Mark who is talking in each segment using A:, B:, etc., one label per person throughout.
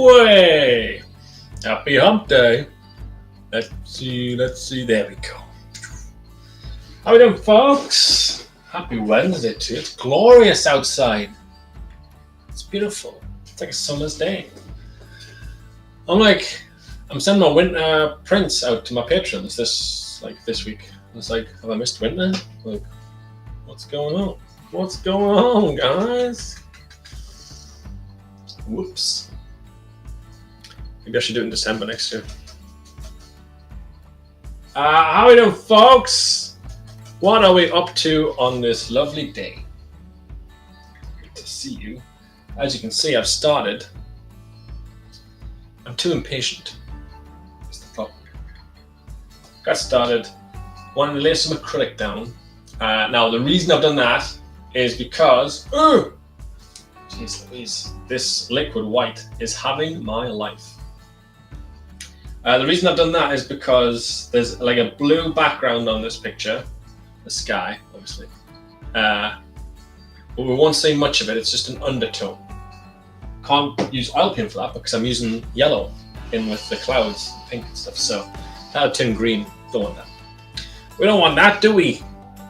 A: Way! Happy hump day. Let's see, there we go. How we doing, folks? Happy Wednesday too. It's glorious outside. It's beautiful. It's like a summer's day. I'm sending my winter prints out to my patrons this week. It's like, have I missed winter? Like, what's going on? What's going on, guys? Whoops. Maybe I should do it in December next year. How are we doing, folks? What are we up to on this lovely day? Good to see you. As you can see, I've started. I'm too impatient. That's the problem. Got started. Wanted to lay some acrylic down. Now, the reason I've done that is because, jeez Louise, this liquid white is having my life. The reason I've done that is because there's like a blue background on this picture, the sky, obviously. But we won't see much of it, it's just an undertone. Can't use oil paint for that because I'm using yellow in with the clouds, pink and stuff, so that'll turn green. Don't want that. We don't want that, do we?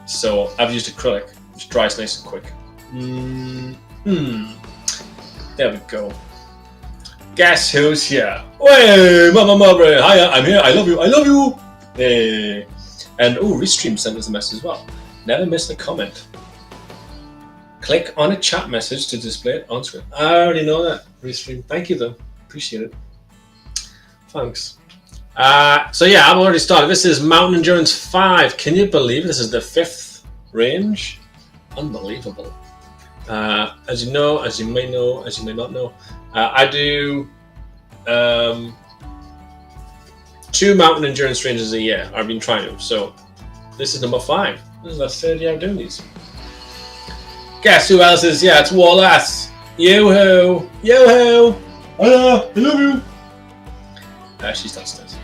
A: So I've used acrylic, which dries nice and quick. There we go. Guess who's here? Hey, Mama Marbury, hiya, I'm here, I love you. Hey. And Restream sent us a message as well. Never miss a comment. Click on a chat message to display it on screen. I already know that, Restream. Thank you though, appreciate it. Thanks. So yeah, I've already started. This is Mountain Endurance 5. Can you believe this is the 5th range? Unbelievable. As you know, as you may know, as you may not know, I do 2 mountain endurance ranges a year. I've been trying to. So this is number 5. This is the 3rd year I'm doing these. Guess who else is? Yeah, it's Wallace. Yoo-hoo. Yoo-hoo. Hello, I love you. She's downstairs.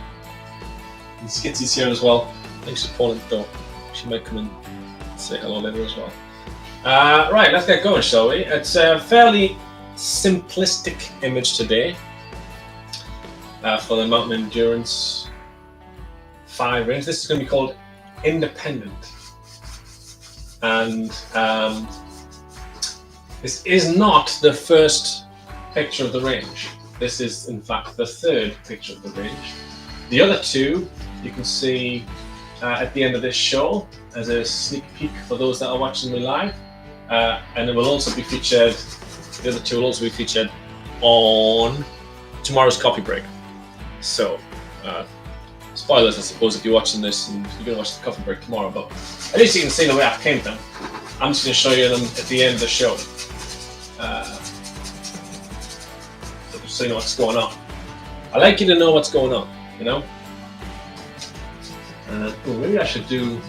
A: And Skitsy's here as well. Thanks for calling the door. She might come and say hello later as well. Right, let's get going, shall we? It's a fairly simplistic image today for the Mountain Endurance 5 range. This is going to be called Independent. And this is not the first picture of the range. This is, in fact, the 3rd picture of the range. The other 2 you can see at the end of this show as a sneak peek for those that are watching me live. And it will also be featured, the other 2 will also be featured on tomorrow's coffee break. So, spoilers, I suppose, if you're watching this and you're going to watch the coffee break tomorrow, but at least you can see the way I paint them. I'm just going to show you them at the end of the show. So you know what's going on. I like you to know what's going on, you know? Maybe I should do...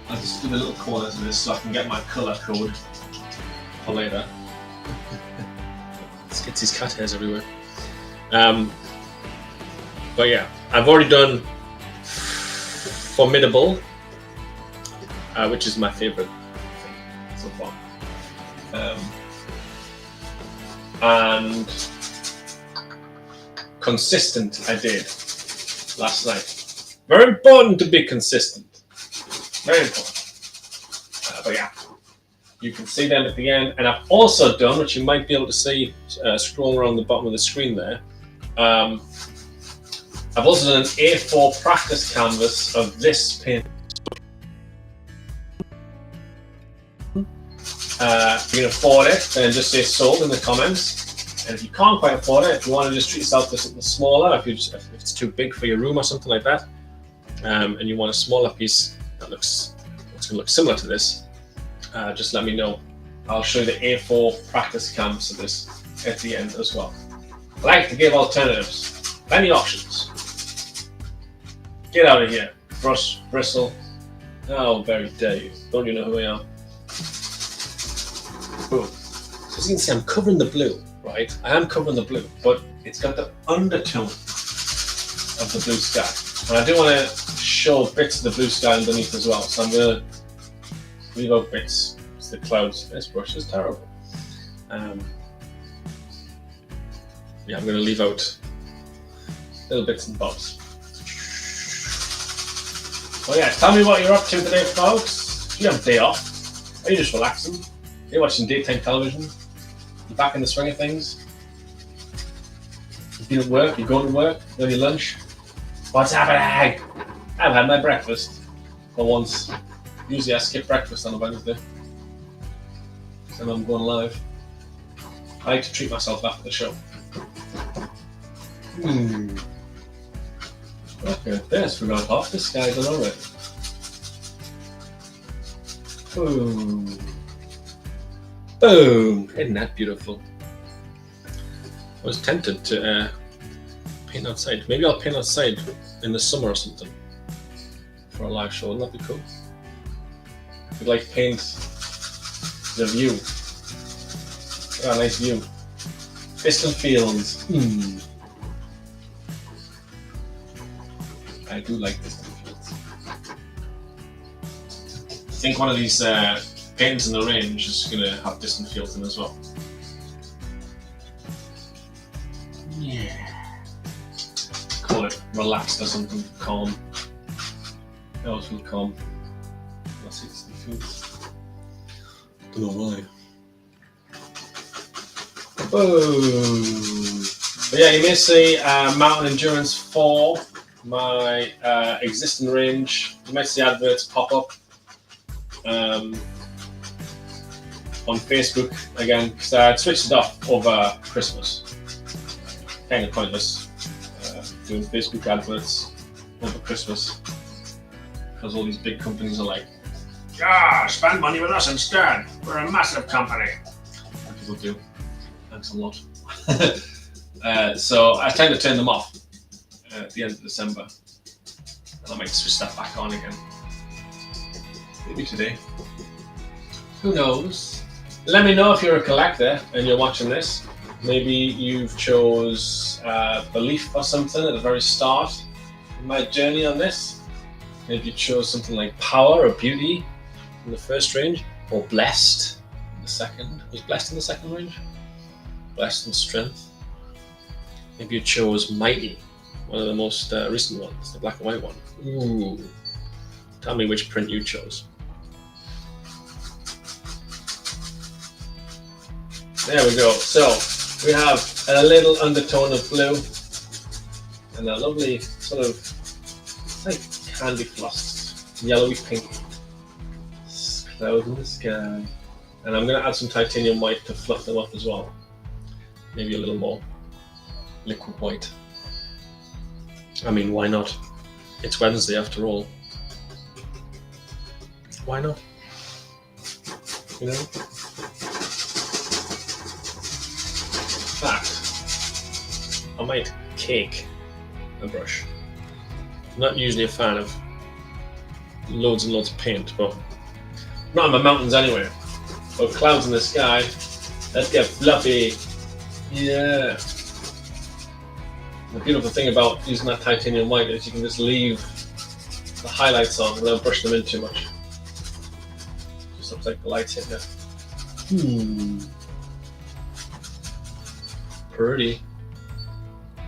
A: I'll just do the little corners of this so I can get my colour code for later. Let's get these cat hairs everywhere. But yeah, I've already done Formidable, which is my favourite thing so far. And Consistent I did last night. Very important to be consistent. Very important. But yeah, you can see them at the end. And I've also done, which you might be able to see scrolling around the bottom of the screen there, I've also done an A4 practice canvas of this paint. If you can afford it, then just say sold in the comments. And if you can't quite afford it, if you want to just treat yourself to something smaller, if it's too big for your room or something like that, and you want a smaller piece that looks going to look similar to this, just let me know. I'll show you the A4 practice canvas of this at the end as well. I like to give alternatives. Many options. Get out of here. Brush, bristle. How very dare you. Don't you know who I am? Boom. So as you can see, I'm covering the blue, right? I am covering the blue, but it's got the undertone of the blue sky. And I do want to show bits of the blue sky underneath as well. So I'm going to leave out bits. It's the clouds. This brush is terrible. yeah, I'm going to leave out little bits and bobs. Well, yeah, tell me what you're up to today, folks. Do you have a day off? Are you just relaxing? Are you watching daytime television? You back in the swing of things? You've been at work? You're going to work? You have your lunch? What's happening? I've had my breakfast for once. Usually I skip breakfast on a Wednesday. So I'm going live. I like to treat myself after the show. Look at this, we're going half the sky done already. Boom. Boom! Isn't that beautiful? I was tempted to paint outside. Maybe I'll paint outside in the summer or something for a live show. Wouldn't that be cool? I'd like to paint the view. Oh, a nice view. Distant fields. I do like distant fields. I think one of these paintings in the range is going to have distant fields in as well. Yeah. Call it relaxed or something, calm. I always feel calm. I see distant fields. Don't know why. Boom. But yeah, you may see Mountain Endurance 4, my existing range. You might see adverts pop up on Facebook again, because I switched it off over Christmas. Kind of pointless doing Facebook adverts over Christmas, because all these big companies are like, yeah, spend money with us instead. We're a massive company. And people do. Thanks a lot. So I tend to turn them off at the end of December, and I might switch that back on again. Maybe today. Who knows? Let me know if you're a collector and you're watching this. Maybe you've chose belief or something at the very start of my journey on this. Maybe you chose something like power or beauty in the first range, or blessed in the second. Was blessed in the second range? Blessed and strength. Maybe you chose mighty, one of the most recent ones, the black and white one. Ooh. Tell me which print you chose. There we go. So we have a little undertone of blue and a lovely sort of, it's like candy floss, yellowy pink. Clouds in the sky. And I'm going to add some titanium white to fluff them up as well. Maybe a little more liquid white. I mean, why not? It's Wednesday after all. Why not? You know? In fact, I might cake a brush. I'm not usually a fan of loads and loads of paint, but not on my mountains anyway. Or clouds in the sky. Let's get fluffy. Yeah. The beautiful thing about using that titanium white is you can just leave the highlights on without brushing them in too much. Just looks like the lights hit there. Pretty.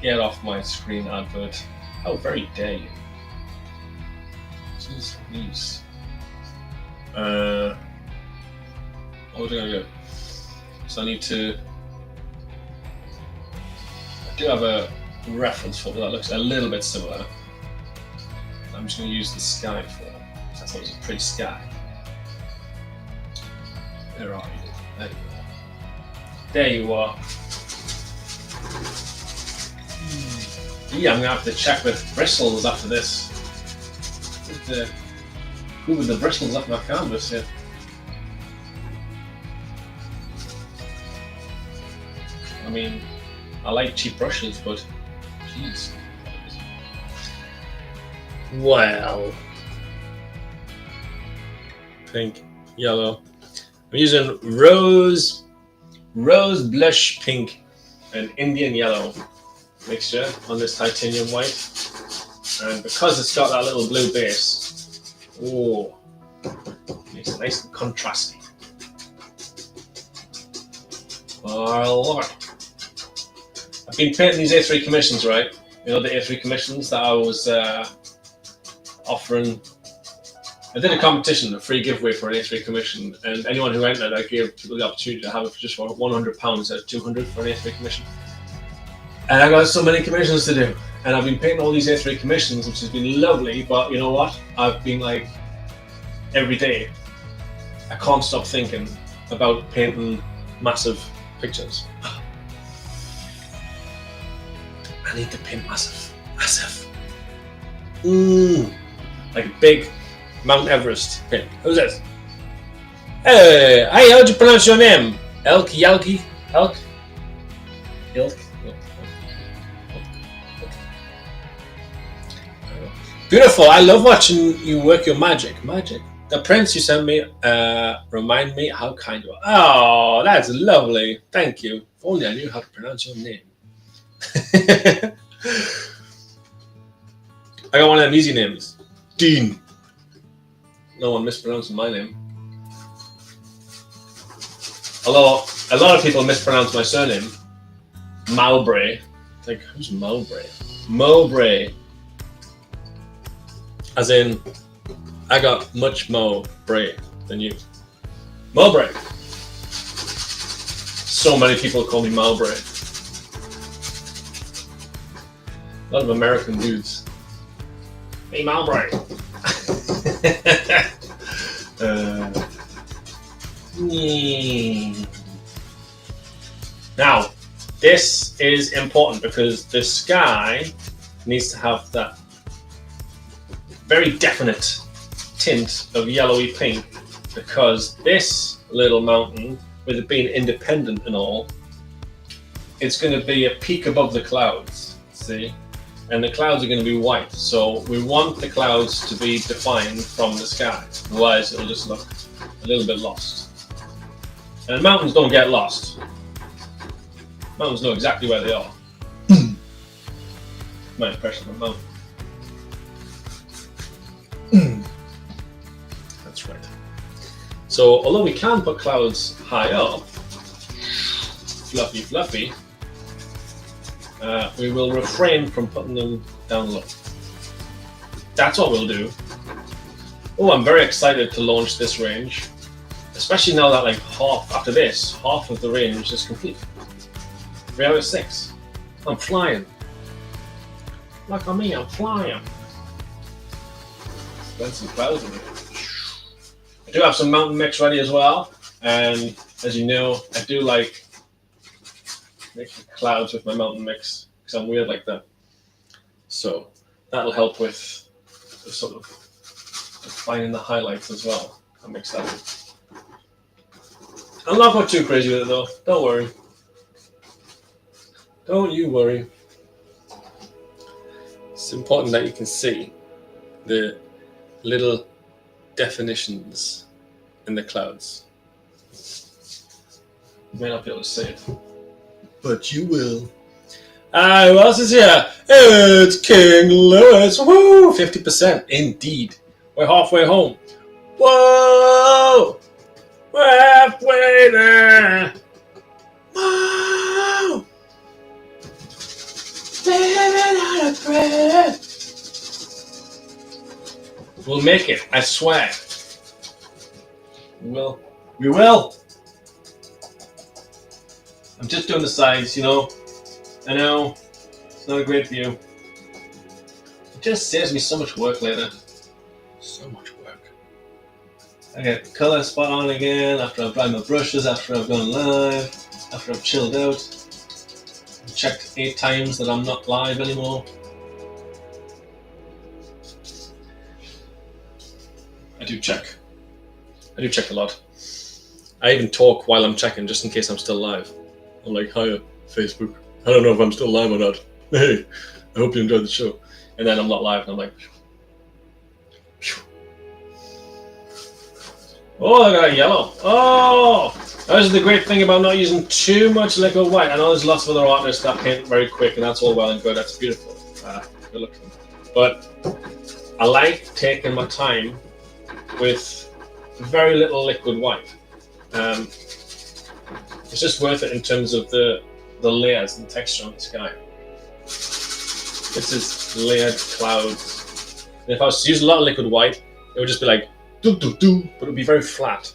A: Get off my screen, advert. How very dare you? Jeez, please. What was I going to do? So I need to. I do have a reference photo that looks a little bit similar. I'm just going to use the sky for it. I thought it was a pretty sky. Where are you? There you are. There you are. Yeah, I'm going to have to check with bristles after this. Who with the bristles off my canvas here? I mean, I like cheap brushes, but jeez. Well, pink, yellow. I'm using rose blush pink and Indian yellow mixture on this titanium white, and because it's got that little blue base, oh, makes it nice and contrasty. I love it. I've been painting these A3 commissions, right? You know, the A3 commissions that I was offering. I did a competition, a free giveaway for an A3 commission, and anyone who entered, I gave people the opportunity to have it for just for £100 instead of 200 for an A3 commission. And I got so many commissions to do, and I've been painting all these A3 commissions, which has been lovely. But you know what? I've been like, every day, I can't stop thinking about painting massive pictures. I need to paint massive. Like a big Mount Everest paint. Who's this? Hey, how'd you pronounce your name? Elk? Beautiful. I love watching you work your magic. The prints you sent me remind me how kind you are. Oh, that's lovely. Thank you. If only I knew how to pronounce your name. I got one of them easy names. Dean. No one mispronouncing my name. Although a lot of people mispronounce my surname. Mowbray. Like, who's Mowbray? Mowbray. As in, I got much more Bray than you. Mowbray. So many people call me Mowbray. A lot of American dudes. Hey, Mowbray. Now, this is important because the sky needs to have that very definite tint of yellowy pink, because this little mountain, with it being independent and all, it's going to be a peak above the clouds, see? And the clouds are going to be white, so we want the clouds to be defined from the sky, otherwise it'll just look a little bit lost. And mountains don't get lost. Mountains know exactly where they are. My impression of a mountain. That's right. So although we can put clouds high up, fluffy, we will refrain from putting them down low. That's what we'll do. Oh, I'm very excited to launch this range, especially now that like half of the range is complete. 3 out of 6. I'm flying. Look at me, I'm flying. Got some clouds in it. I do have some mountain mix ready as well, and as you know, I do like making clouds with my mountain mix because I'm weird like that. So that'll help with the sort of defining the highlights as well. I'll mix that in. I'm not going too crazy with it though. Don't worry. Don't you worry. It's important that you can see the little definitions in the clouds. You may not be able to see it, but you will. Who else is here? It's King Lewis. Woo! 50%. Indeed. We're halfway home. Whoa! We're halfway there. Whoa! Living on a prayer. We'll make it, I swear. We will. We will. I'm just doing the sides, you know. I know it's not a great view. It just saves me so much work later. So much work. I get the colour spot on again after I've dried my brushes, after I've gone live, after I've chilled out. I've checked 8 times that I'm not live anymore. I do check a lot. I even talk while I'm checking just in case I'm still live. I'm like, hiya, Facebook. I don't know if I'm still live or not. Hey, I hope you enjoyed the show. And then I'm not live and I'm like, phew. Oh, I got a yellow. Oh, that is the great thing about not using too much liquid white. I know there's lots of other artists that paint very quick and that's all well and good. That's beautiful. Good looking. But I like taking my time with very little liquid white. It's just worth it in terms of the the layers and texture on the sky. This is layered clouds. And if I was to use a lot of liquid white, it would just be like do do do, but it would be very flat.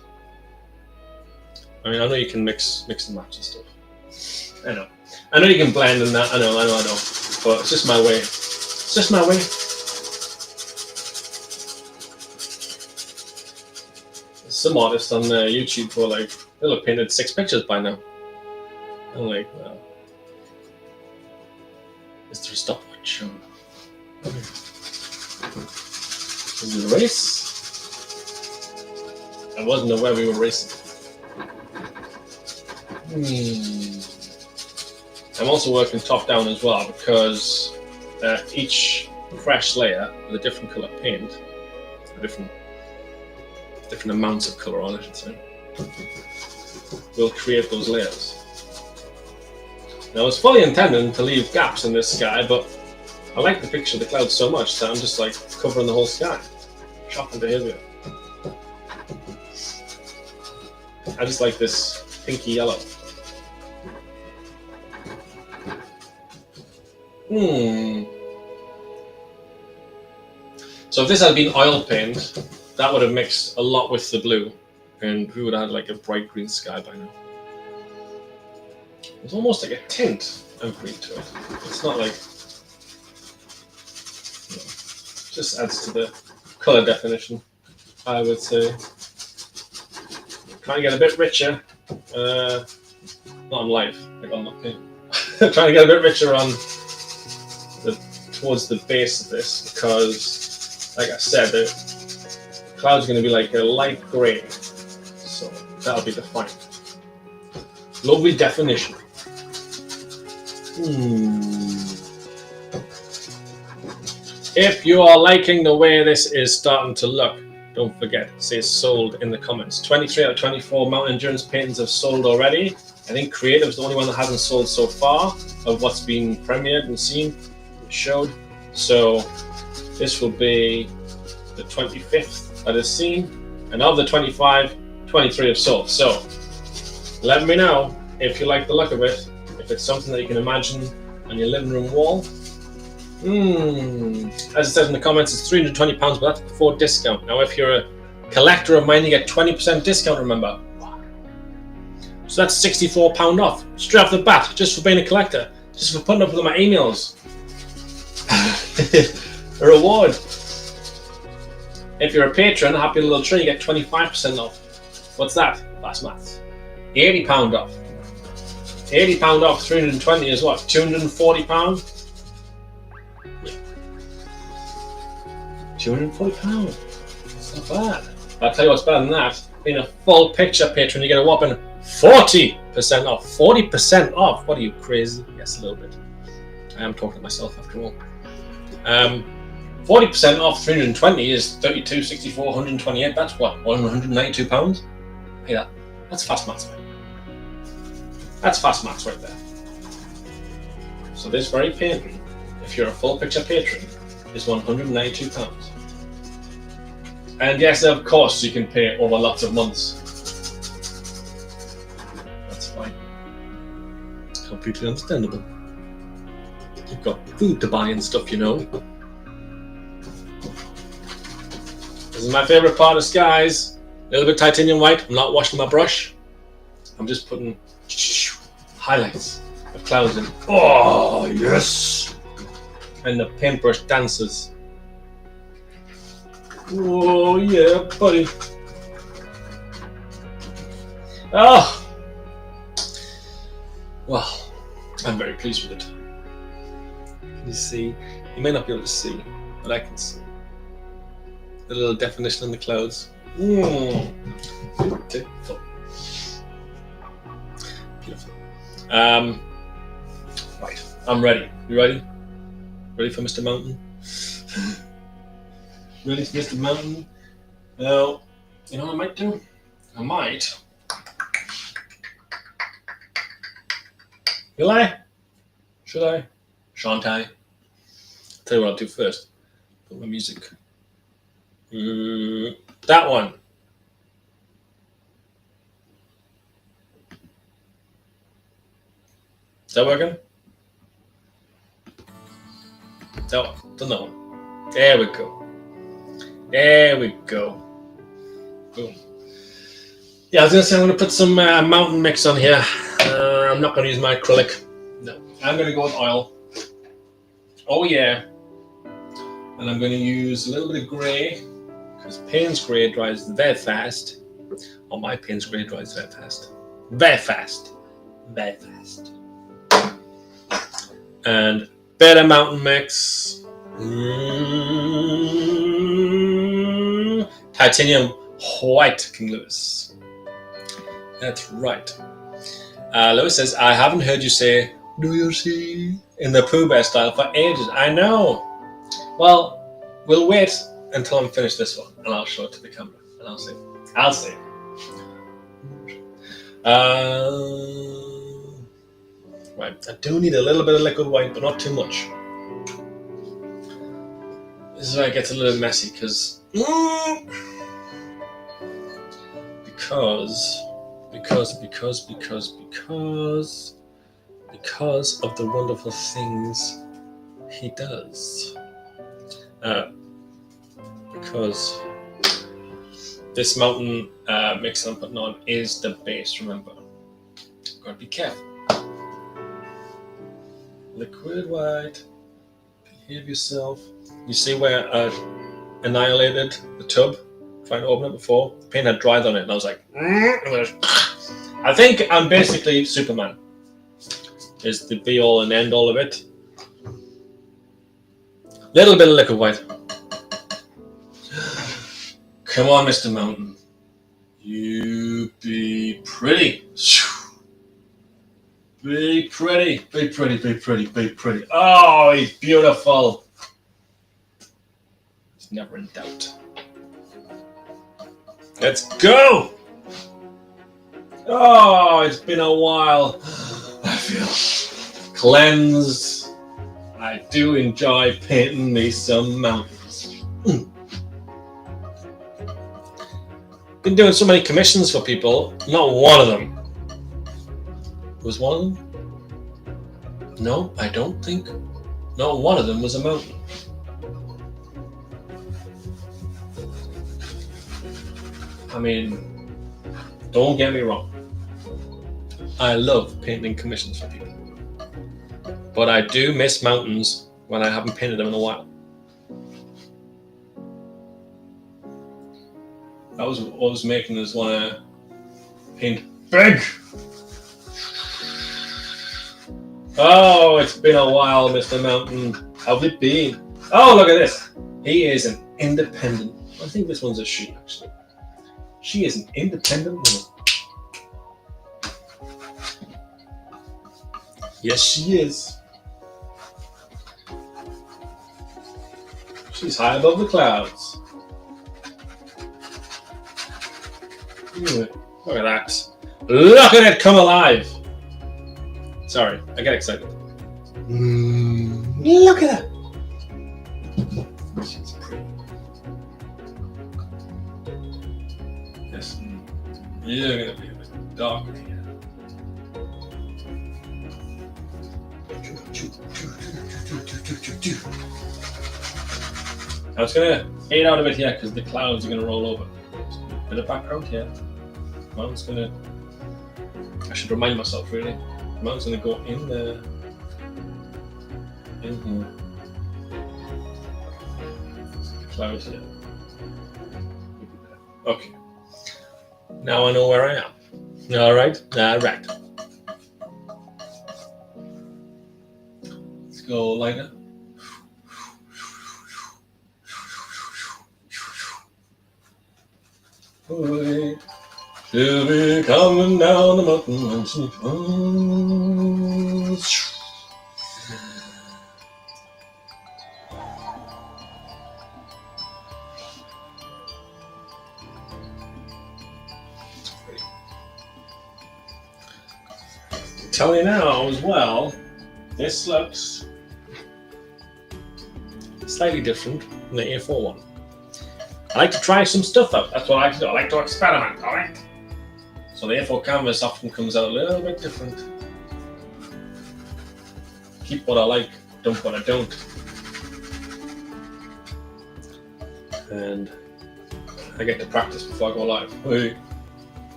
A: I mean, I know you can mix and match and stuff. I know you can blend and that. I know. But it's just my way. It's just my way. Some artists on YouTube who are like, they'll have painted 6 pictures by now. I'm like, well, is there a stopwatch? Is it a race? I wasn't aware we were racing. I'm also working top down as well because each fresh layer with a different color paint, different amounts of color on it, I should say, will create those layers. Now, I was fully intending to leave gaps in this sky, but I like the picture of the clouds so much that I'm just like covering the whole sky. Shocking behavior. I just like this pinky yellow. So if this had been oil paint, that would have mixed a lot with the blue, and we would have had like a bright green sky by now. It's almost like a tint of green to it. It's not like, just adds to the color definition, I would say. Trying to get a bit richer, not on live, like on the paint. Trying to get a bit richer on towards the base of this, because, like I said, the cloud's going to be like a light grey, so that'll be the fine. Lovely definition. If you are liking the way this is starting to look, don't forget, say sold in the comments. 23 out of 24 mountain endurance paintings have sold already. I think Creative's the only one that hasn't sold so far of what's been premiered and seen, showed. So this will be the 25th that is seen, and of the 25, 23 have sold. So let me know if you like the look of it, if it's something that you can imagine on your living room wall. As it says in the comments, it's £320, but that's before discount. Now, if you're a collector of mine, you get 20% discount, remember. So that's £64 off, straight off the bat, just for being a collector, just for putting up with my emails. A reward. If you're a patron, happy little tree, you get 25% off. What's that? Fast maths. £80 off. £80 off 320 is what? £240? £240. It's not bad. I'll tell you what's better than that. Being a full picture patron, you get a whopping 40% off. 40% off. What are you, crazy? Yes, a little bit. I am talking to myself after all. 40% off 320 is 32, 64, 128. That's what? £192? Hey, that's fast maths, man. That's fast maths right there. So this very painting, if you're a full picture patron, is £192. And yes, of course, you can pay over lots of months. That's fine. Completely understandable. You've got food to buy and stuff, you know. This is my favorite part of skies. A little bit titanium white. I'm not washing my brush. I'm just putting highlights of clouds in. Oh, yes! And the paintbrush dances. Oh, yeah, buddy. Oh! Well, I'm very pleased with it. Can you see? You may not be able to see, but I can see. The little definition in the clouds. Beautiful. Beautiful. Right, I'm ready. You ready? Ready for Mr. Mountain? Ready for Mr. Mountain? Well, you know what I might do? I might. Will I? Should I? Shan't I? I'll tell you what I'll do first. Put my music. That one. Is that working? No, done that one. There we go. There we go. Boom. Yeah, I was going to say I'm going to put some mountain mix on here. I'm not going to use my acrylic. No, I'm going to go with oil. Oh yeah. And I'm going to use a little bit of grey, because Payne's grey dries very fast. Oh, my Payne's grey dries very fast. Very fast. Very fast. And better mountain mix. Titanium white, King Lewis. That's right. Lewis says, I haven't heard you say, do you see? In the Pooh Bear style for ages. I know. Well, we'll wait until I'm finished this one, and I'll show it to the camera, and I'll see. I'll see. Right, I do need a little bit of liquid white, but not too much. This is where it gets a little messy, because of the wonderful things he does. Because this mountain mix I'm putting on is the base, remember. Gotta be careful. Liquid white. Behave yourself. You see where I annihilated the tub trying to open it before? The paint had dried on it, and I was like, I think I'm basically Superman. Is the be all and end all of it. Little bit of liquid white. Come on, Mr. Mountain. You be pretty. Be pretty. Be pretty, be pretty, be pretty. Oh, he's beautiful. It's never in doubt. Let's go. Oh, it's been a while. I feel cleansed. I do enjoy painting me some mountains. Been doing so many commissions for people, not one of them. Was one of them? No, I don't think. Not one of them was a mountain. I mean, don't get me wrong. I love painting commissions for people. But I do miss mountains when I haven't painted them in a while. That was what I was making is want to paint big. Oh, it's been a while, Mr. Mountain. How's it been? Oh, look at this. He is an independent. I think this one's a she, actually. She is an independent woman. Yes, she is. She's high above the clouds. Look at that. Look at it come alive. Sorry, I get excited. Look at that. She's pretty. Yes. You're going to be a bit darker here. I was going to fade out a bit here because the clouds are going to roll over. Bit of background here. Mountain's going to... I should remind myself really. Mountain's going to go in there. In here. The clouds here. Okay. Now I know where I am. Alright. Alright. Let's go lighter. She'll be coming down the mountain when she comes. Tell you now as well, this looks slightly different from the A4 one. I like to try some stuff out. That's what I like to do. I like to experiment, alright? So the A4 canvas often comes out a little bit different. Keep what I like, dump what I don't. And I get to practice before I go live. Hey.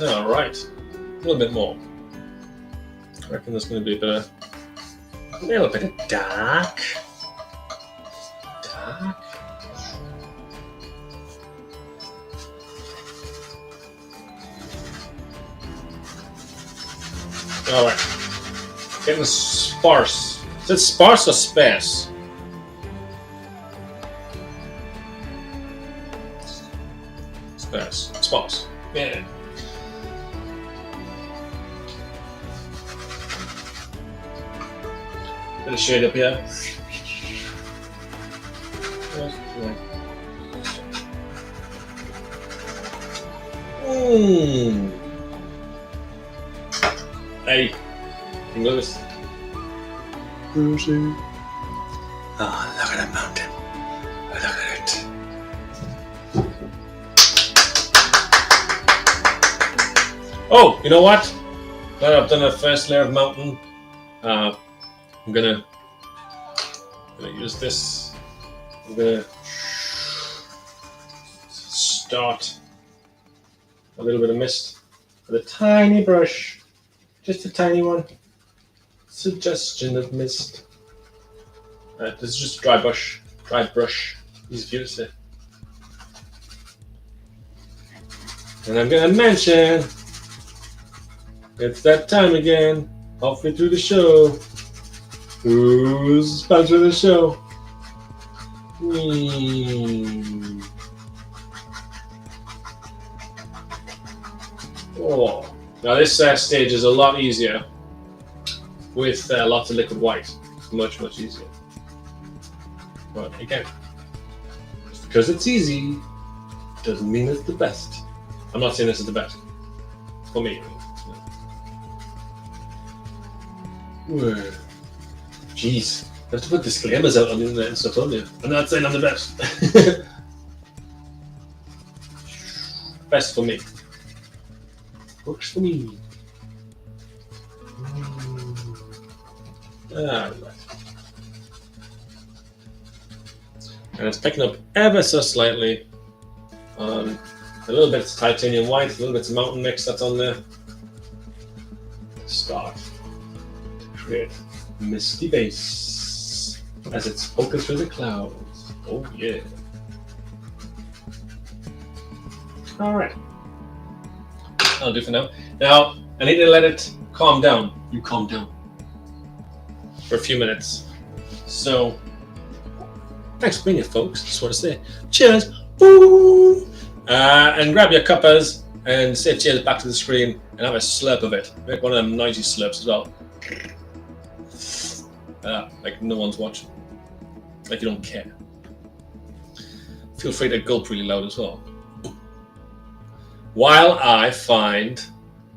A: All right, a little bit more. I reckon there's going to be a little bit of dark. All right, getting sparse. Is it sparse or sparse? Sparse. Yeah. Bit of shade up here. Hey, can you notice? Oh, look at that mountain. Look at it. Oh, you know what? Now that I've done the first layer of mountain, I'm gonna use this. I'm gonna start a little bit of mist with a tiny brush, just a tiny one. Suggestion of mist. This is just dry brush, easy for you to say. And I'm gonna mention it's that time again, halfway through the show. Who's sponsoring the show? Oh, now this stage is a lot easier with lots of liquid white. It's much easier. But again, just because it's easy doesn't mean it's the best. I'm not saying this is the best for me. Jeez, I have to put disclaimers out on the internet and stuff, don't you? I'm not saying I'm the best. Best for me. Works for me. Alright. And it's picking up ever so slightly. A little bit of titanium white, a little bit of mountain mix that's on there. Start to create misty base as it's poking through the clouds. Oh yeah. Alright. I'll do for now. Now, I need to let it calm down. You calm down. For a few minutes. So, thanks for being here, folks. Just want to say cheers. Woo! And grab your cuppers and say cheers back to the screen and have a slurp of it. Make one of them noisy slurps as well. Like no one's watching. Like you don't care. Feel free to gulp really loud as well. While I find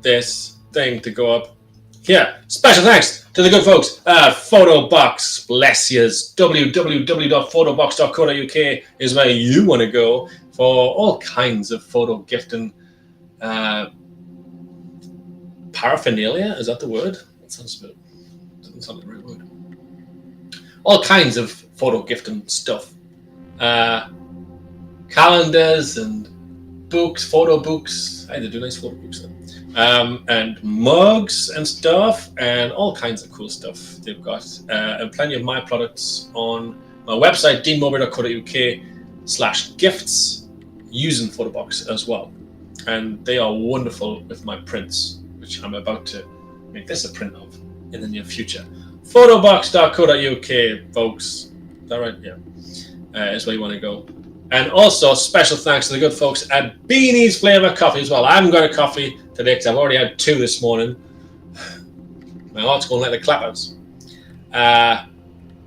A: this thing to go up here. Special thanks to the good folks at Photobox. Bless yous. www.photobox.co.uk is where you want to go for all kinds of photo gifting paraphernalia. Is that the word? That doesn't sound like the right word. All kinds of photo gifting stuff. Calendars and books, photo books. They do nice photo books then. And mugs and stuff, and all kinds of cool stuff they've got. And plenty of my products on my website, deanmowbray.co.uk/gifts, using Photobox as well. And they are wonderful with my prints, which I'm about to make this a print of in the near future. Photobox.co.uk, folks. Is that right? Yeah. Is where you want to go. And also, special thanks to the good folks at Beanie's Flavour Coffee as well. I haven't got a coffee today because I've already had 2 this morning. My heart's going like the clappers.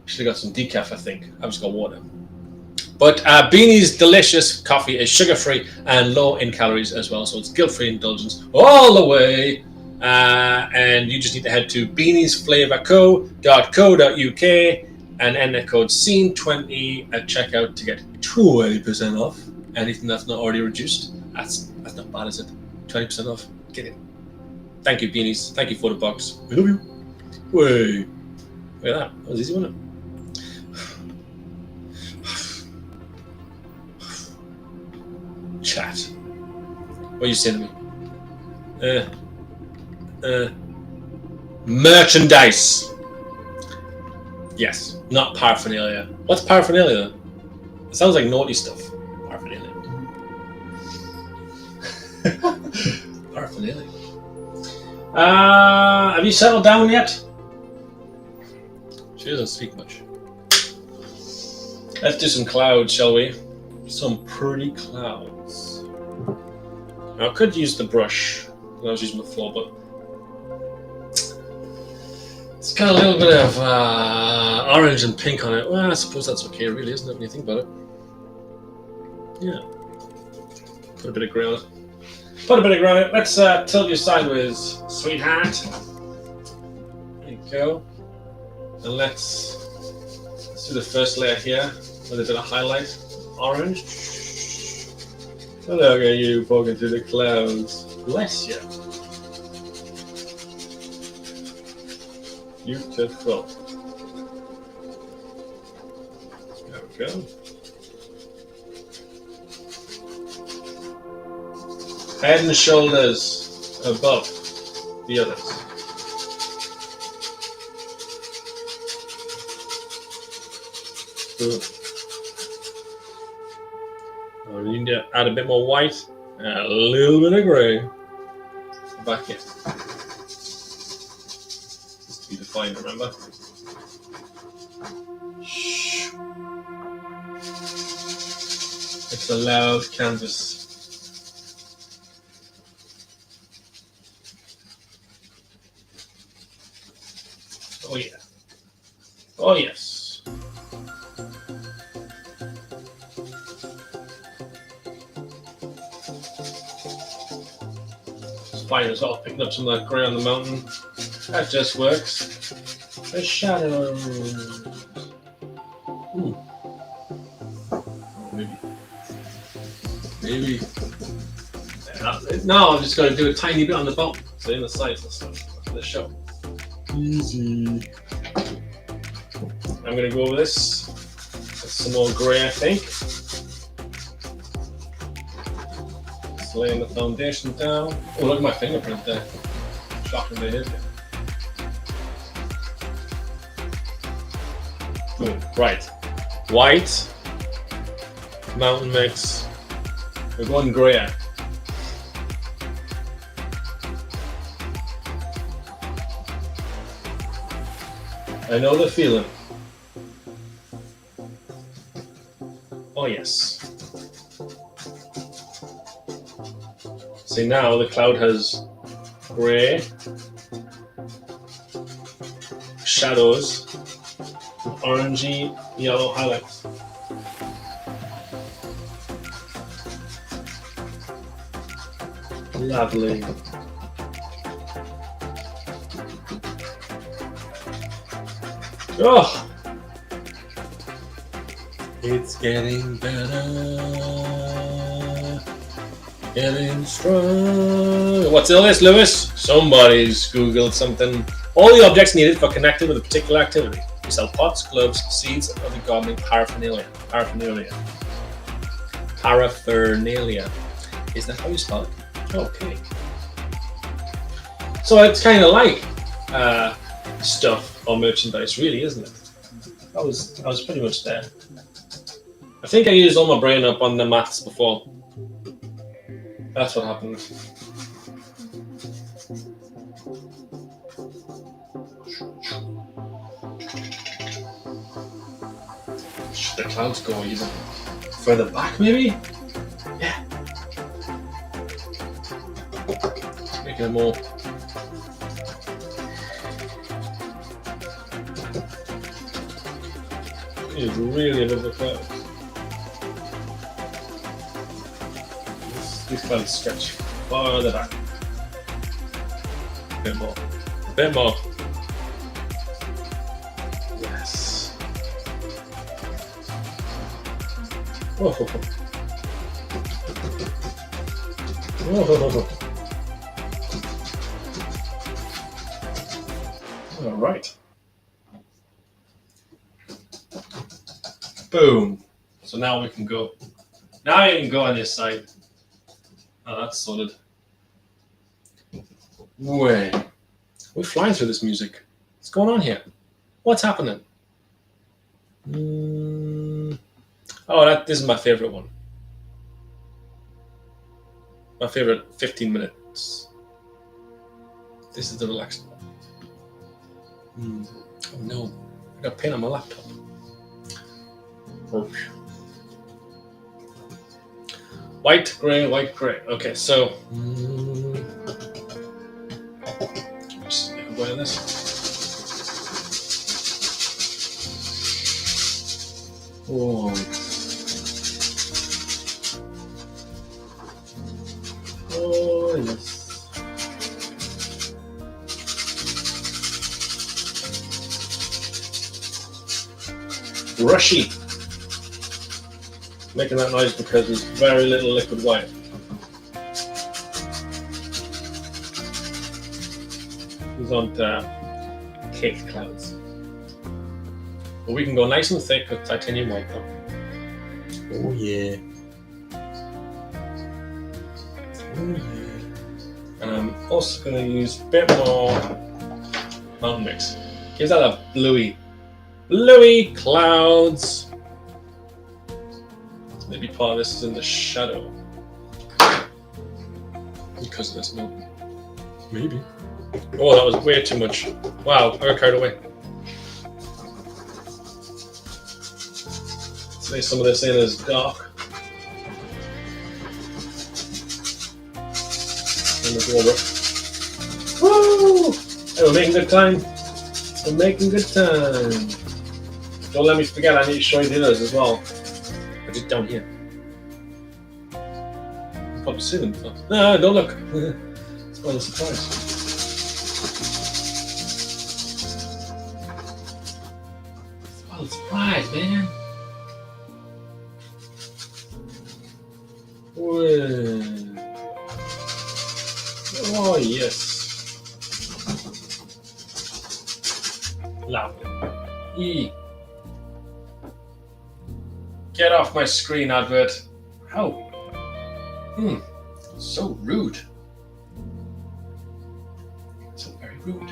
A: Should have got some decaf, I think. I've just got water. But Beanie's delicious coffee is sugar-free and low in calories as well. So it's guilt-free indulgence all the way. And you just need to head to beaniesflavorco.co.uk and enter code SCENE20 at checkout to get 20% off anything that's not already reduced. That's not bad, is it? 20% off. Get it. Thank you, beanies. Thank you for the box. I love you. Wait. Look at that. That was easy, wasn't it? Chat. What are you saying to me? Merchandise. Yes, not paraphernalia. What's paraphernalia? It sounds like naughty stuff. Paraphernalia. Paraphernalia. Have you settled down yet? She doesn't speak much. Let's do some clouds, shall we? Some pretty clouds. Now, I could use the brush when I was using before, but it's got a little bit of orange and pink on it. Well, I suppose that's okay, really, isn't it, when you think about it? Yeah. Put a bit of grey on it. Put a bit of grey on it. Let's tilt you sideways, sweetheart. There you go. And let's do the first layer here with a bit of highlight. Orange. And look at you poking through the clouds. Bless you. Beautiful. There we go. Head and shoulders above the others. Good. I need to add a bit more white and a little bit of grey. Back in. Just to be defined, remember? Shh. It's a loud canvas. Oh yeah. Oh yes. It's fine as well, picking up some of that grey on the mountain. That just works. The shadow. Maybe. No, I'm just going to do a tiny bit on the bottom, so in the sides and stuff for the show. Easy. I'm going to go over this with some more grey, I think. Just laying the foundation down. Oh, look at my fingerprint there. Shocking behavior. Boom. Right. White. Mountain mix. We're going grey. I know the feeling. Oh yes. See, now the cloud has grey, shadows, orangey, yellow highlights. Lovely. Oh, it's getting better, getting strong. What's all this, Lewis? Somebody's Googled something. All the objects needed for connecting with a particular activity. We sell pots, gloves, seeds, and other gardening paraphernalia. Paraphernalia. Is that how you spell it? Okay. So it's kind of like stuff or merchandise, really, isn't it? I was pretty much there. I think I used all my brain up on the maths before. That's what happened. Should the clouds go even further back, maybe? Yeah. Making it more. It's really above the clouds. These clouds stretch farther back. A bit more. A bit more. Yes. Oh. Oh. All right. Boom. So now we can go. Now you can go on this side. Oh, that's solid. Wait. We're flying through this music. What's going on here? What's happening? Oh, this is my favorite one. My favorite 15 minutes. This is the relaxed one. Oh no, I got paint on my laptop. White, grey, white, grey. Okay, so just make a way on this. Whoa. Oh yes. Brushy. Making that noise because there's very little liquid white. These aren't cake clouds. But we can go nice and thick with titanium white though. Oh yeah. Oh yeah. And I'm also going to use a bit more mountain mix. Gives that a bluey clouds. Maybe part of this is in the shadow because of this mountain. Maybe. Oh, that was way too much. Wow, I got carried away. Let's lay some of this in as dark. And the water. Woo! Hey, we're making good time. We're making good time. Don't let me forget, I need to show you the others as well. But just down here. I'll probably see them. No, don't look. It's not a surprise. Well, surprise, man. Whoa. Oh, yes. Lovely. Get off my screen, advert. How? So rude. So very rude.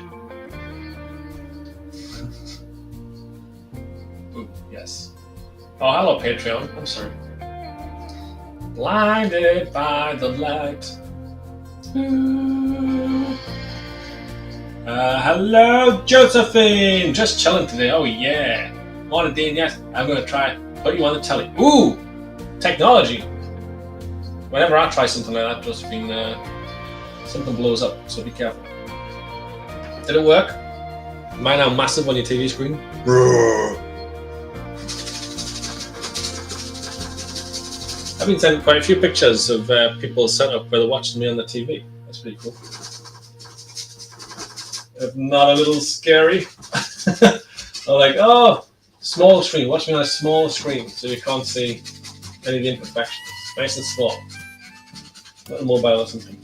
A: Ooh, yes. Oh, hello, Patreon. I'm sorry. Blinded by the light. Hello, Josephine. Just chilling today. Oh yeah. Morning, Dean. Yes, I'm gonna try. Put you on the telly. Ooh, technology. Whenever I try something like that, Josephine, something blows up. So be careful. Did it work? Am I now massive on your TV screen? I've been sent quite a few pictures of people set up where they're watching me on the TV. That's pretty cool. If not a little scary. I'm like, oh, small screen. Watch me on a small screen so you can't see any of the imperfections. Nice and small. Not a mobile or something.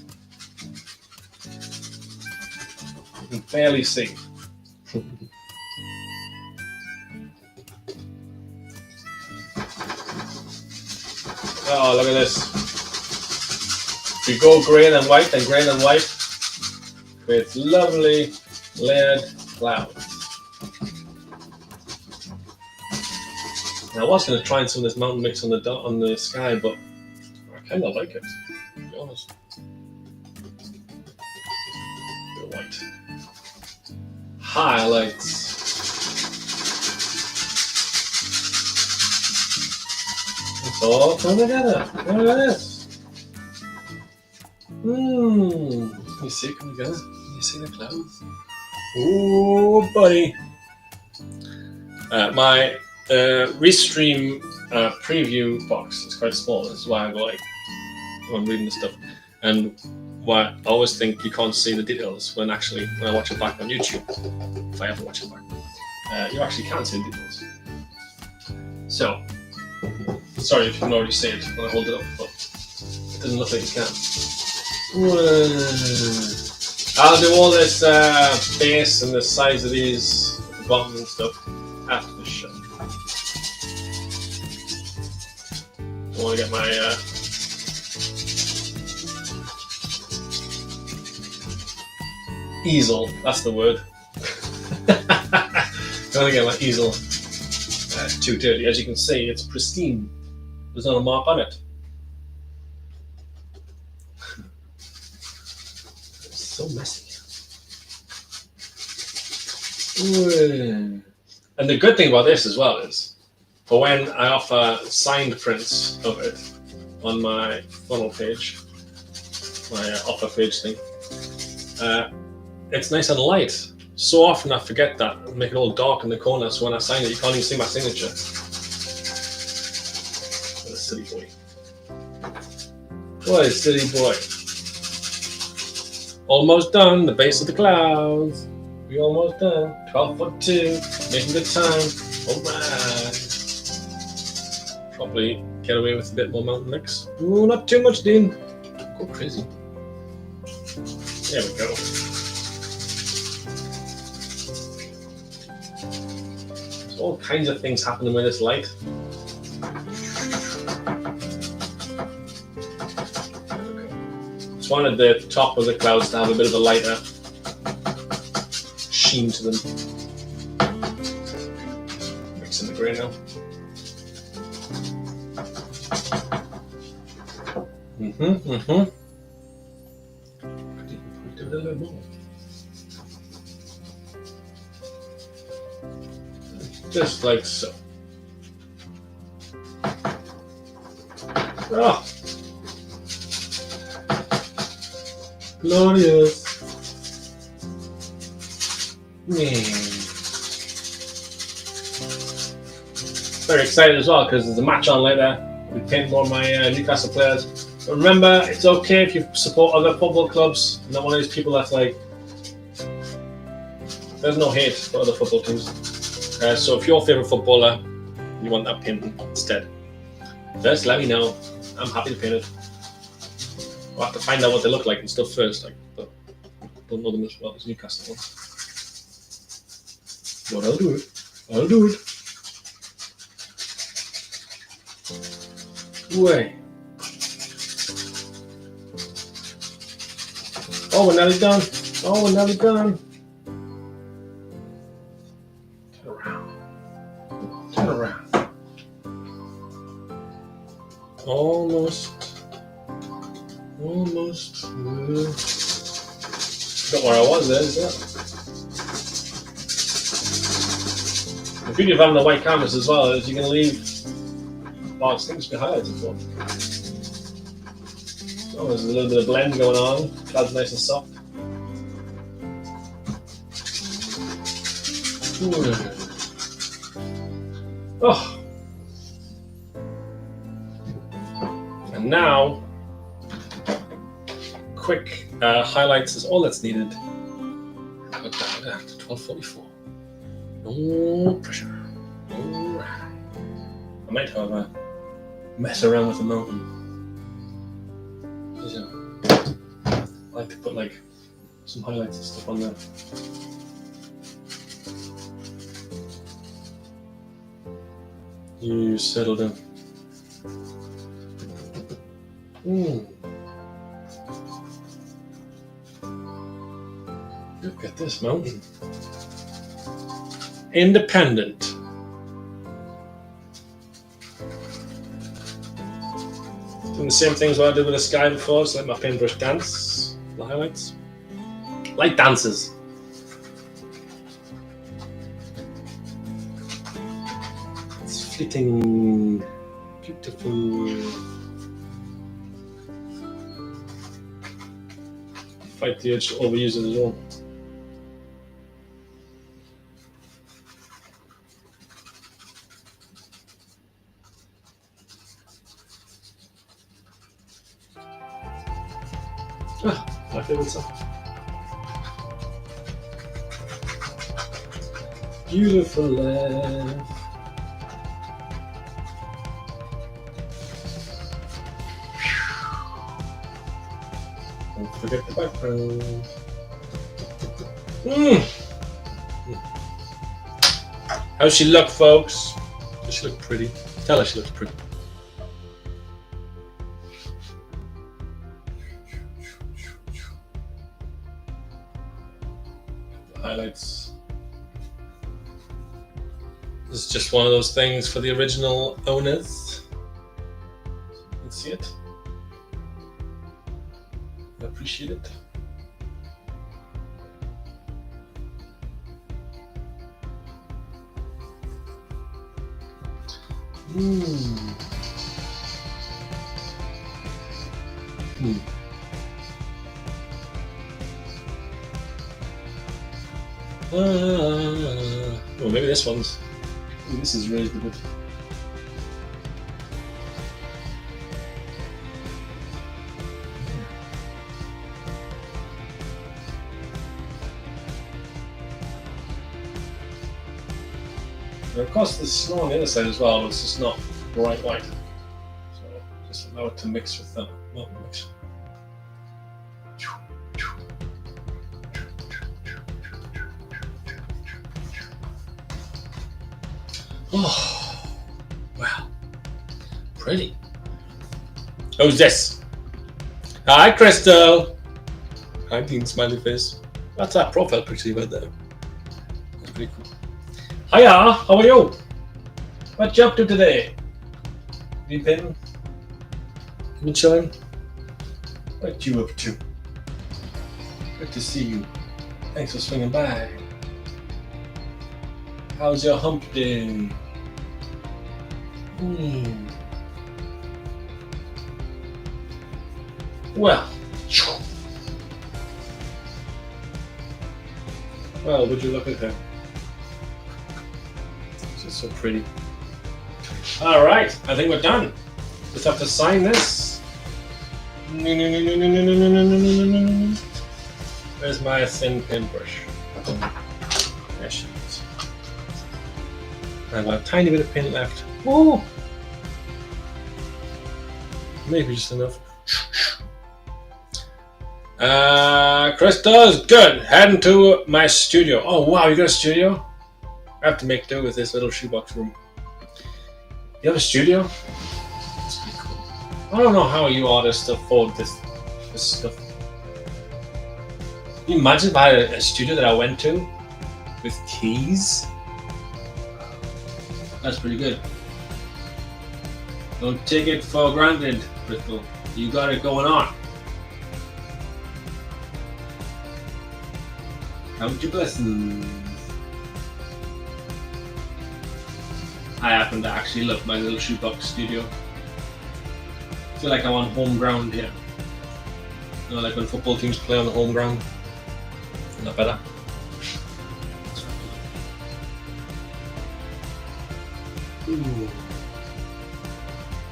A: You can barely see. Oh, look at this. If you go grey and white, then grey and white creates lovely layered clouds. Now, I was going to try some of this mountain mix on the sky, but I kind of like it, to be honest. Bit of white. Highlights. It's all coming together. Look at this. Can you see it coming together? Can you see the clouds? Oh, buddy. My Restream preview box is quite small. This is why I go like when I'm reading the stuff, and why I always think you can't see the details when I watch it back on YouTube. If I ever watch it back, you actually can see the details. So, sorry if you can already see it when I hold it up, but it doesn't look like you can. Whoa. I'll do all this base and the size of these at the bottom and stuff after the show. I want to get my easel, that's the word. I want to get my easel too dirty. As you can see, it's pristine. There's not a mark on it. It's so messy. Ooh. And the good thing about this as well is, for when I offer signed prints of it on my funnel page, my offer page thing, it's nice and light. So often I forget that and make it all dark in the corner, so when I sign it, you can't even see my signature. What a silly boy. What a silly boy. Almost done, the base of the clouds. We almost done. 12.2, making good time. Alright. Probably get away with a bit more mountain mix. Ooh, not too much, Dean. Go crazy. There we go. There's all kinds of things happening with this light. Just wanted the top of the clouds to have a bit of a lighter sheen to them. Mixing the grey now. Could even do a little bit more. Just like so. Oh, glorious. Very excited as well because there's a match on later. We paint more of my Newcastle players. But remember, it's okay if you support other football clubs. I'm not one of these people that's like, there's no hate for other football teams. So if your favourite footballer, you want that painting instead, just let me know. I'm happy to paint it. I'll have to find out what they look like and stuff first. Like, but don't know them as well as Newcastle ones. But I'll do it. I'll do it. Way. Oh, we're nearly done. Oh, we're nearly done. Turn around. Turn around. Almost. Almost. Forgot where I was there, is that? The beauty of having the white canvas as well is you can leave large things to be highlighted for. Oh, there's a little bit of blend going on. Cloud's nice and soft. Ooh. Oh. And now, quick highlights is all that's needed. Put that at 12:44. No pressure. Alright. I might, however, mess around with the mountain. I like to put like some highlights and stuff on there. You settle down. Look at this mountain. Independent. Doing the same things what I did with the sky before, so let my paintbrush dance. The highlights. Like dances. It's fleeting. Beautiful. Fight the urge to overuse it as well. Ah, my favorite song. Beautiful laugh. Don't forget the background. How's she look, folks? Does she look pretty? Tell her she looks pretty. The highlights. This is just one of those things for the original owners. You can see it. I appreciate it. Oh, maybe this one's. This is really good. And of course, there's snow on the other side as well, but it's just not bright white. So just allow it to mix with that. Not mix. Oh, wow, pretty. Who's this? Hi, Crystal. Hi, Dean Smiley Face. That's that profile picture you got there. That's pretty cool. Hiya, how are you? What you up to today? You been chilling? What you up to? Good to see you. Thanks for swinging by. How's your hump day? Well, would you look at her? She's so pretty. All right, I think we're done. Just have to sign this. Where's my thin paintbrush? There she is. I've got a tiny bit of paint left. Oh, maybe just enough. Krista's good. Heading to my studio. Oh wow, you got a studio? I have to make do with this little shoebox room. You have a studio? That's pretty cool. I don't know how you artists afford this stuff. Can you imagine if I had a studio that I went to with keys? That's pretty good. Don't take it for granted, Crystal. You got it going on. Count your blessings. I happen to actually love my little shoebox studio. I feel like I'm on home ground here. You know, like when football teams play on the home ground. Isn't that better? Ooh.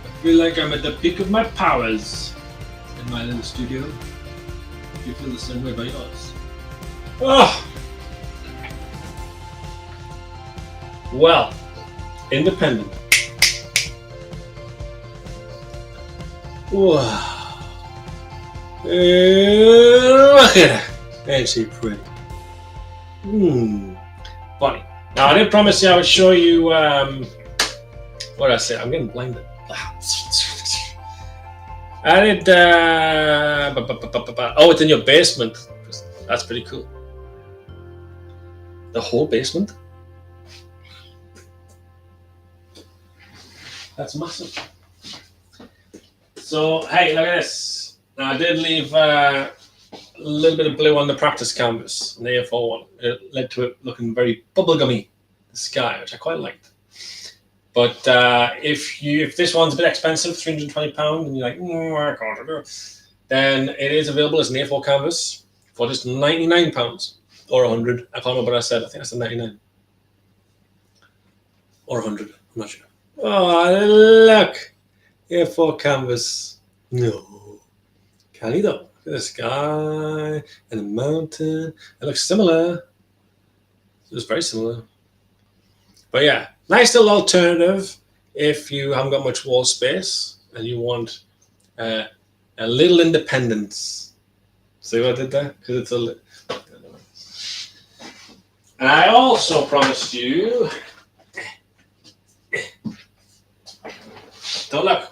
A: I feel like I'm at the peak of my powers in my little studio. You feel the same way by yours. Oh. Well, independent. Wow. Look at her. Ain't she pretty? Funny. Now I did promise you I would show you what did I say? I'm getting blinded. I did oh, it's in your basement. That's pretty cool. The whole basement? That's massive. So, hey, look at this. Now, I did leave a little bit of blue on the practice canvas, the A4 one. It led to it looking very bubblegummy, the sky, which I quite liked. But if this one's a bit expensive, £320, and you're like, I can't do it, then it is available as an A4 canvas for just £99 or 100. I can't remember what I said. I think I said 99 or 100. I'm not sure. Oh, look! A4 canvas. No. Can you though? Look at the sky and the mountain. It looks similar. It's very similar. But yeah, nice little alternative if you haven't got much wall space and you want a little independence. See what I did there? Because it's And I also promised you. Don't look.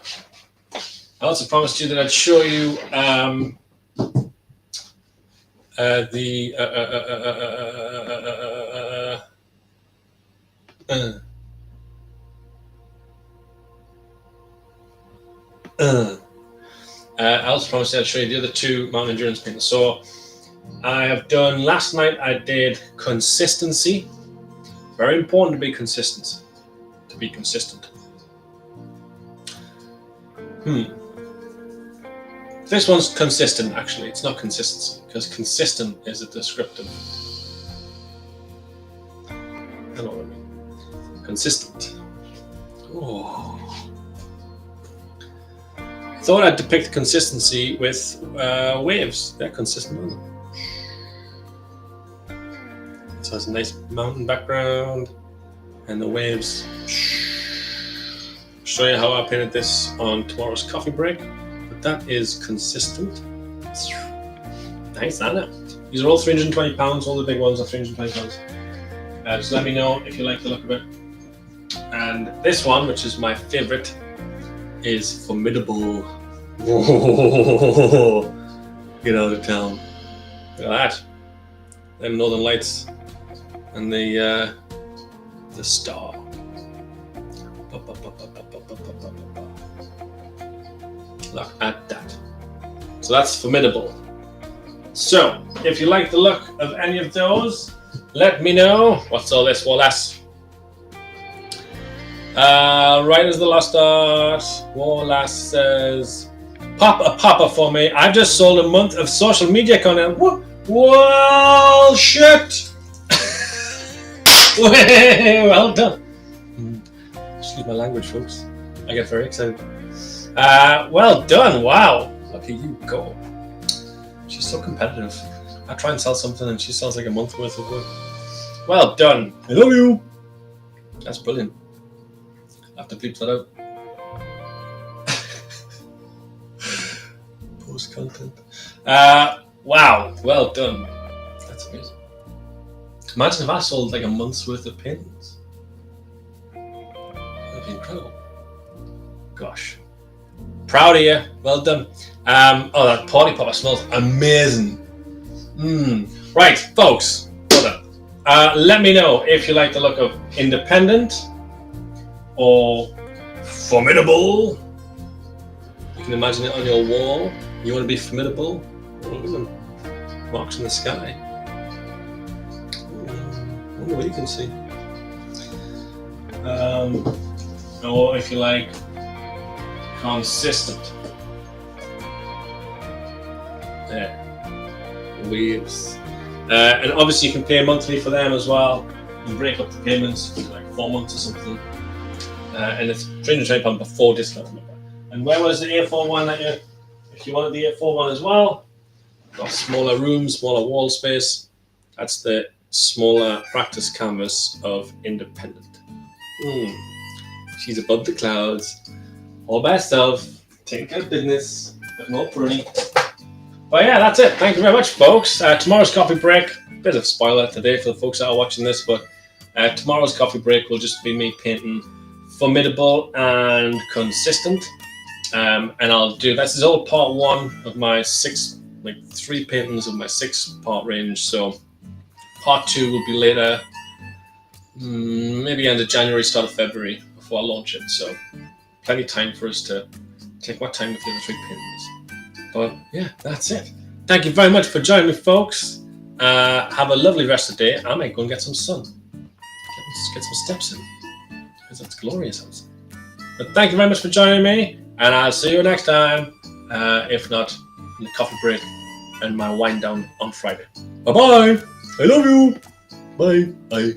A: I also promised you that I'd show you the I also promised I'd show you the other two mountain endurance paintings. So I have done last night. I did consistency. Very important to be consistent. To be consistent. This one's consistent. Actually, it's not consistency because consistent is a descriptive. I know what I mean. Consistent. Oh. Thought I'd depict consistency with waves. They're consistent, aren't they? So it's a nice mountain background and the waves. Show you how I painted this on tomorrow's coffee break. But that is consistent. Nice, isn't it? These are all 320 pounds. All the big ones are 320 pounds. Just let me know if you like the look of it. And this one, which is my favorite, is formidable. Whoa. Get out of town. Look at that. Them northern lights and the star. Look at that. So that's formidable. So if you like the look of any of those, let me know. What's all this, Wallace? Right as the last art, Wallace says, Papa for me. I've just sold a month of social media content. Whoa, shit. Well done. Excuse my language, folks. I get very excited. Well done. Wow. Look at you go. She's so competitive. I try and sell something and she sells like a month worth of work. Well done. I love you. That's brilliant. I have to bleep that out. Post content. Wow. Well done. That's amazing. Imagine if I sold like a month's worth of paintings. That'd be incredible. Gosh. Proud of you. Well done. Oh, that party popper smells amazing. Right, folks. Well done. Let me know if you like the look of independent or formidable. You can imagine it on your wall. You want to be formidable. Look at them. Marks in the sky. I wonder what you can see. Or if you like, consistent. There. Waves. And obviously you can pay monthly for them as well. You can break up the payments, like 4 months or something. And it's £320 before discount. And where was the A4 one that you, if you wanted the A4 one as well, got smaller rooms, smaller wall space. That's the smaller practice canvas of independent. She's above the clouds, all by herself, taking care of business, but more pretty. But yeah, that's it. Thank you very much, folks. Tomorrow's coffee break, bit of spoiler today for the folks that are watching this, but tomorrow's coffee break will just be me painting formidable and consistent. And I'll do, this is all part one of my 3 paintings of my 6-part range. So part 2 will be later, maybe end of January, start of February before I launch it. So plenty of time for us to take more time with the other 3 paintings. But yeah, that's it. Thank you very much for joining me, folks. Have a lovely rest of the day. I might go and get some sun. Get some steps in. Because that's glorious outside. But thank you very much for joining me. And I'll see you next time. If not, in the coffee break and my wind down on Friday. Bye-bye. I love you. Bye. Bye.